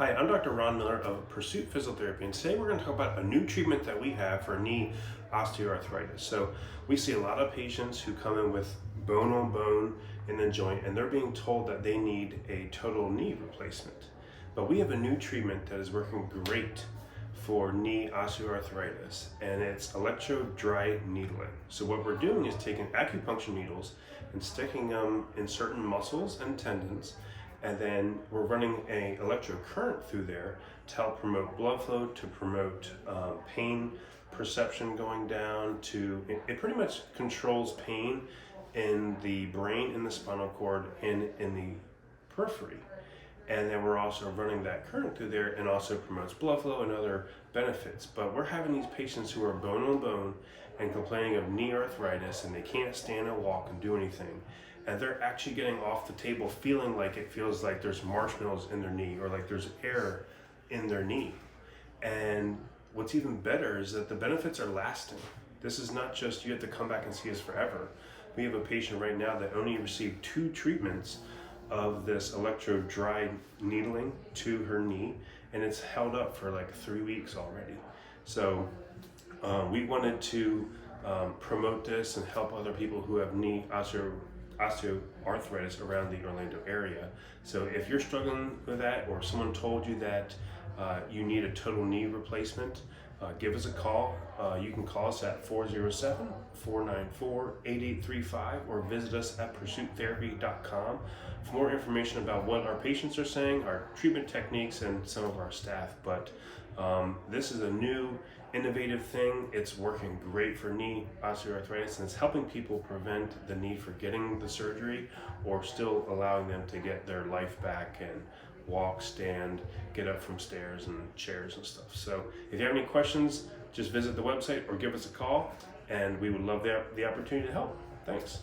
Hi, I'm Dr. Ron Miller of Pursuit Physical Therapy, and today we're going to talk about a new treatment that we have for knee osteoarthritis. So we see a lot of patients who come in with bone on bone in the joint, and they're being told that they need a total knee replacement. But we have a new treatment that is working great for knee osteoarthritis, and it's electrode dry needling. So what we're doing is taking acupuncture needles and sticking them in certain muscles and tendons, and then we're running an electric current through there to help promote blood flow, to promote pain perception going down, it pretty much controls pain in the brain, in the spinal cord, and in the periphery. And then we're also running that current through there, and also promotes blood flow and other benefits. But we're having these patients who are bone on bone and complaining of knee arthritis, and they can't stand and walk and do anything. And they're actually getting off the table feeling like it feels like there's marshmallows in their knee, or like there's air in their knee. And what's even better is that the benefits are lasting. This is not just you have to come back and see us forever. We have a patient right now that only received 2 treatments of this electrode dry needling to her knee, and it's held up for like 3 weeks already. So we wanted to promote this and help other people who have knee osteoarthritis around the Orlando area. So if you're struggling with that, or someone told you that you need a total knee replacement, give us a call. You can call us at 407-494-8835 or visit us at pursuittherapy.com for more information about what our patients are saying, our treatment techniques, and some of our staff. But this is a new, innovative thing. It's working great for knee osteoarthritis, and it's helping people prevent the need for getting the surgery, or still allowing them to get their life back and walk, stand, get up from stairs and chairs and stuff. So if you have any questions, just visit the website or give us a call, and we would love the opportunity to help. Thanks.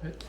Good.